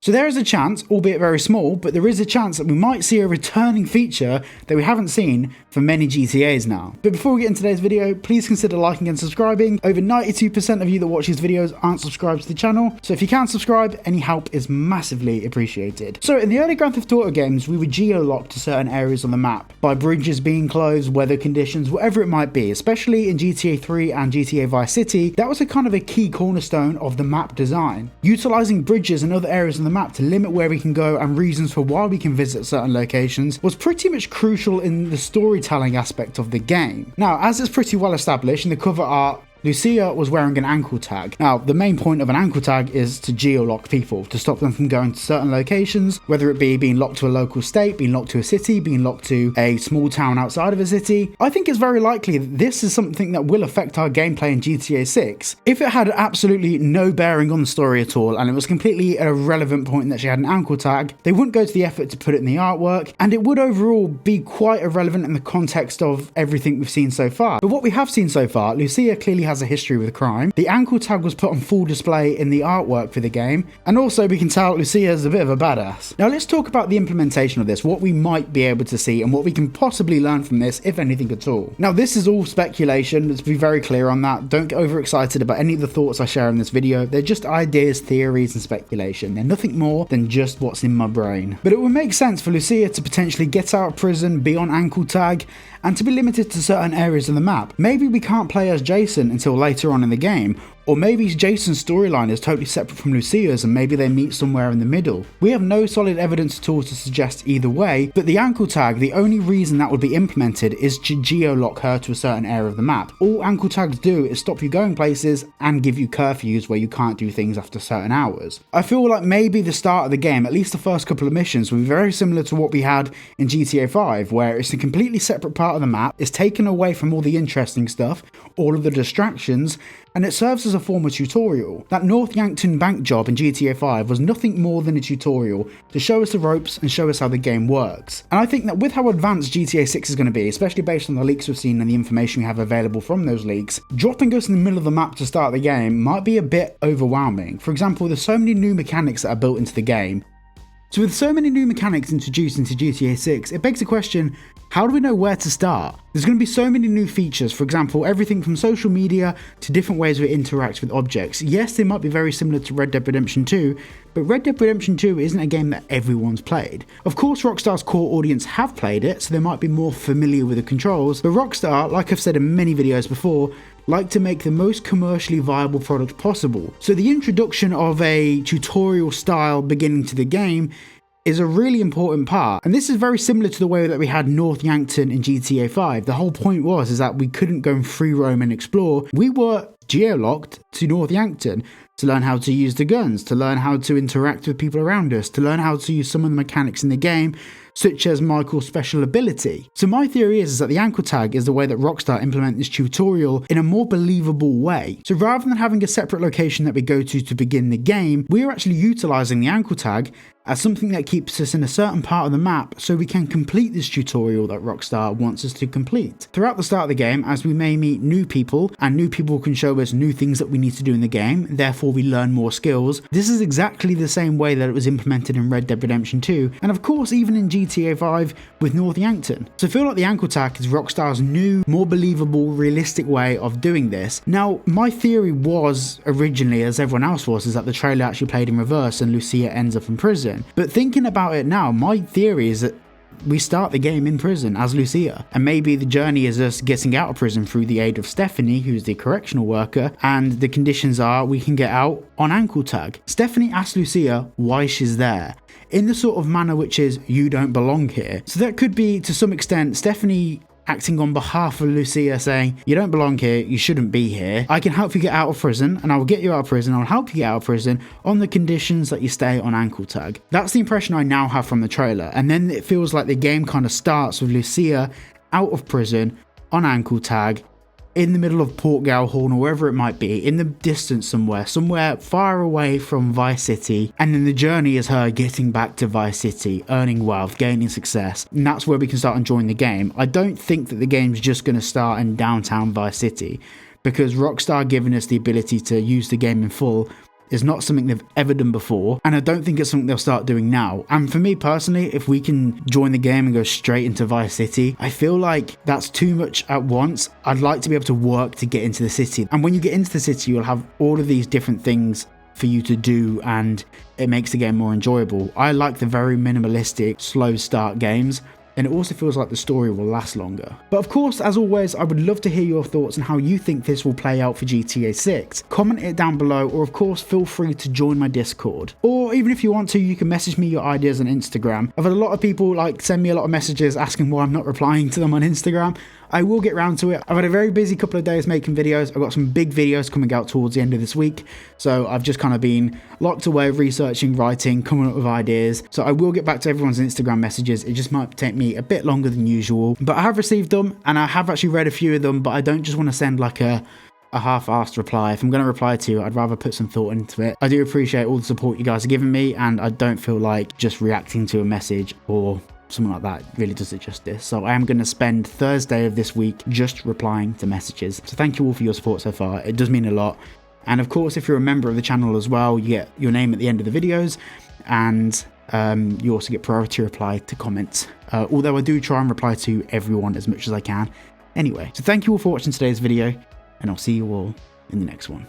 So there is a chance, albeit very small, but there is a chance that we might see a returning feature that we haven't seen for many GTAs now. But before we get into today's video, please consider liking and subscribing. Over 92% of you that watch these videos aren't subscribed to the channel, so if you can subscribe, any help is massively appreciated. So in the early Grand Theft Auto games, we were geo-locked to certain areas on the map, by bridges being closed, weather conditions, whatever it might be. Especially in GTA 3 and GTA Vice City, that was a kind of a key cornerstone of the map design. Utilising bridges and other areas on the map to limit where we can go and reasons for why we can visit certain locations was pretty much crucial in the storytelling aspect of the game. Now, as it's pretty well established in the cover art, Lucia was wearing an ankle tag. Now, the main point of an ankle tag is to geo-lock people, to stop them from going to certain locations, whether it be being locked to a local state, being locked to a city, being locked to a small town outside of a city. I think it's very likely that this is something that will affect our gameplay in GTA 6. If it had absolutely no bearing on the story at all, and it was completely an irrelevant point that she had an ankle tag, they wouldn't go to the effort to put it in the artwork, and it would overall be quite irrelevant in the context of everything we've seen so far. But what we have seen so far, Lucia clearly has a history with crime. The ankle tag was put on full display in the artwork for the game, and also we can tell Lucia is a bit of a badass. Now let's talk about the implementation of this, what we might be able to see and what we can possibly learn from this, if anything at all. Now this is all speculation, let's be very clear on that. Don't get overexcited about any of the thoughts I share in this video. They're just ideas, theories and speculation. They're nothing more than just what's in my brain. But it would make sense for Lucia to potentially get out of prison, be on ankle tag, and to be limited to certain areas of the map. Maybe we can't play as Jason until later on in the game, or maybe Jason's storyline is totally separate from Lucia's and maybe they meet somewhere in the middle. We have no solid evidence at all to suggest either way, but the ankle tag, the only reason that would be implemented is to geo-lock her to a certain area of the map. All ankle tags do is stop you going places and give you curfews where you can't do things after certain hours. I feel like maybe the start of the game, at least the first couple of missions, will be very similar to what we had in GTA 5, where it's a completely separate part of the map, it's taken away from all the interesting stuff, all of the distractions, and it serves as a form of tutorial. That North Yankton bank job in GTA 5 was nothing more than a tutorial to show us the ropes and show us how the game works. And I think that with how advanced GTA 6 is going to be, especially based on the leaks we've seen and the information we have available from those leaks, dropping us in the middle of the map to start the game might be a bit overwhelming. For example, there's so many new mechanics that are built into the game. So with so many new mechanics introduced into GTA 6, it begs the question, how do we know where to start? There's going to be so many new features, for example, everything from social media to different ways we interact with objects. Yes, they might be very similar to Red Dead Redemption 2, but Red Dead Redemption 2 isn't a game that everyone's played. Of course, Rockstar's core audience have played it, so they might be more familiar with the controls, but Rockstar, like I've said in many videos before, like to make the most commercially viable product possible. So the introduction of a tutorial style beginning to the game is a really important part, and this is very similar to the way that we had North Yankton in GTA 5. The whole point was that we couldn't go and free roam and explore. We were geo-locked to North Yankton to learn how to use the guns, to learn how to interact with people around us, to learn how to use some of the mechanics in the game, such as Michael's special ability. So my theory is that the ankle tag is the way that Rockstar implement this tutorial in a more believable way. So rather than having a separate location that we go to begin the game, we are actually utilizing the ankle tag as something that keeps us in a certain part of the map so we can complete this tutorial that Rockstar wants us to complete. Throughout the start of the game, as we may meet new people, and new people can show us new things that we need to do in the game, therefore we learn more skills. This is exactly the same way that it was implemented in Red Dead Redemption 2, and of course even in GTA 5 with North Yankton. So I feel like the ankle tag is Rockstar's new, more believable, realistic way of doing this. Now, my theory was originally, as everyone else was, is that the trailer actually played in reverse and Lucia ends up in prison. But thinking about it now, my theory is that we start the game in prison as Lucia, and maybe the journey is us getting out of prison through the aid of Stephanie, who's the correctional worker, and the conditions are we can get out on ankle tag. Stephanie asks Lucia why she's there, in the sort of manner which is, you don't belong here. So that could be, to some extent, Stephanie acting on behalf of Lucia, saying, you don't belong here, you shouldn't be here. I can help you get out of prison, and I will get you out of prison, I'll help you get out of prison on the conditions that you stay on ankle tag. That's the impression I now have from the trailer, and then it feels like the game kind of starts with Lucia out of prison on ankle tag, in the middle of Port Gowhorn or wherever it might be, in the distance somewhere far away from Vice City, and then the journey is her getting back to Vice City, earning wealth, gaining success, and that's where we can start enjoying the game. I don't think that the game's just going to start in downtown Vice City, because Rockstar giving us the ability to use the game in full is not something they've ever done before, and I don't think it's something they'll start doing now. And for me personally, if we can join the game and go straight into Vice City, I feel like that's too much at once. I'd like to be able to work to get into the city, and when you get into the city, you'll have all of these different things for you to do, and it makes the game more enjoyable. I like the very minimalistic, slow start games, and it also feels like the story will last longer. But of course, as always, I would love to hear your thoughts on how you think this will play out for GTA 6. Comment it down below, or of course feel free to join my Discord. Or even if you want to, you can message me your ideas on Instagram. I've had a lot of people send me a lot of messages asking why I'm not replying to them on Instagram. I will get round to it. I've had a very busy couple of days making videos. I've got some big videos coming out towards the end of this week. So I've just kind of been locked away researching, writing, coming up with ideas. So I will get back to everyone's Instagram messages. It just might take me a bit longer than usual. But I have received them, and I have actually read a few of them, but I don't just want to send like a half-assed reply. If I'm going to reply to you, I'd rather put some thought into it. I do appreciate all the support you guys are giving me, and I don't feel like just reacting to a message or something like that really does it justice. So I am going to spend Thursday of this week just replying to messages. So thank you all for your support so far. It does mean a lot. And of course, if you're a member of the channel as well, you get your name at the end of the videos, and you also get priority reply to comments. Although I do try and reply to everyone as much as I can. Anyway, so thank you all for watching today's video, and I'll see you all in the next one.